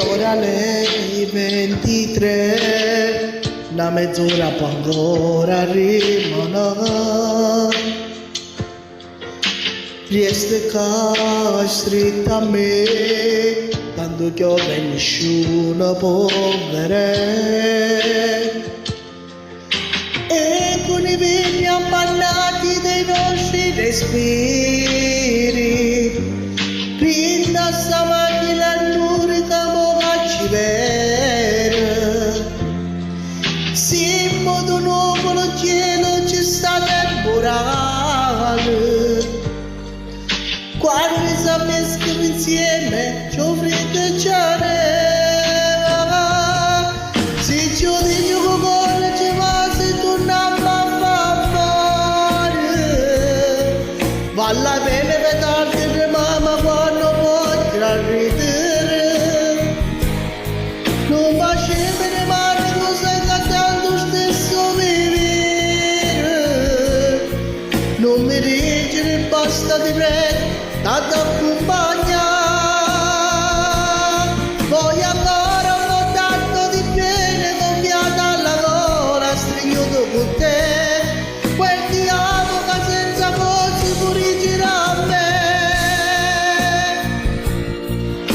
ora le 23, una mezz'ora può ancora rimanere. Riesce qua stretta a me, tanto che ora nessuno può vedere. E con i venti abbandonati dei nostri respiri, rinda sta macchina l'unica che ci vede. Siamo di nuovo il cielo ci sta temporale. Quando sapesco insieme ci offrite giare. Se ci dico che cuore ci va se torniamo a fare. Valla bene vedere che mamma quando potrà ridere. Non va scendere mai cosa che tanto stesso vivere. Non mi reggere basta di prete tanto accompagna. Voglio ancora un contatto di bene confiata alla gola, stringuto con te. Quel ti amo che senza forza corrigerà a me.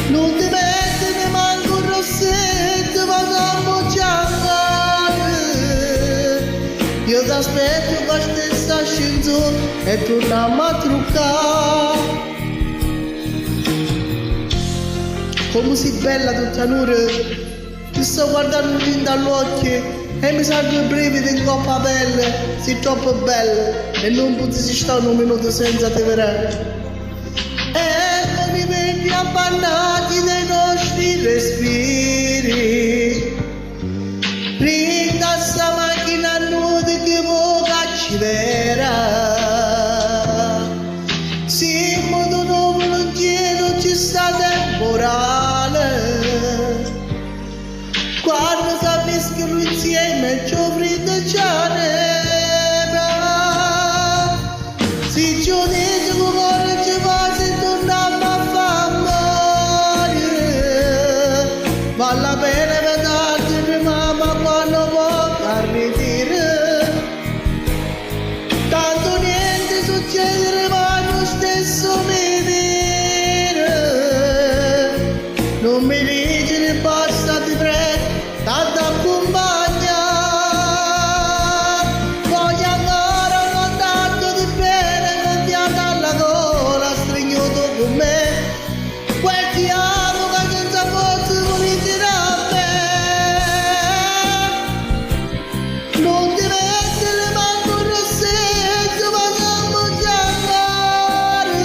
Non ti mettere manco un rossetto ma campo giangare. Io ti aspetto che stessa scenzo e torniamo a truccare. Come si bella tutta l'ora, ti sto guardando fin dall'occhio e mi sa due brividi in coppa pelle, sei troppo bella e non potresti stare un minuto senza te vedere. E con i venti abbandonati dei nostri respiri, rinda sta macchina nuda che voga ci vera. Siamo di nuovo in cielo ci sta temporale. Quando sapesco insieme ci offrite giare. Se ci dice che cuore ci va se torniamo a fare. Vale bene vederti per mamma quando può ridere. Tanto niente succedere ma lo stesso vivere. Non mi dice basta di tre, tanto accompagna. Voglio ancora un contatto di bene confiata alla gola, stringuto con me. Quel ti amo che senza forza corrigerà a me. Non ti mettere manco un rossetto ma campo giangare.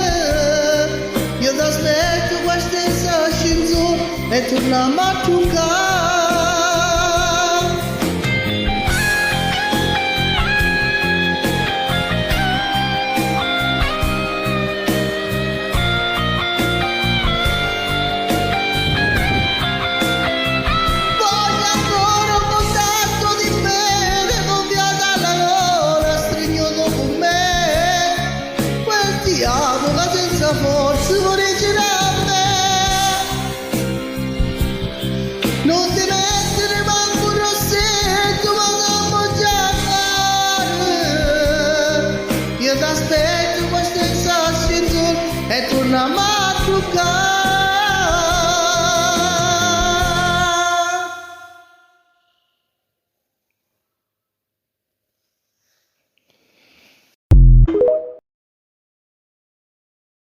Io ti aspetto qua stessa scenzo e torniamo a truccare. Voglio ancora un contatto di bene confiata alla gola, stringuto con me. Quel ti amo che senza forza correggerà a me. Non ti mettere manco un rossetto ma campo giangare. Io ti aspetto qua stessa scenzo e torniamo a truccare.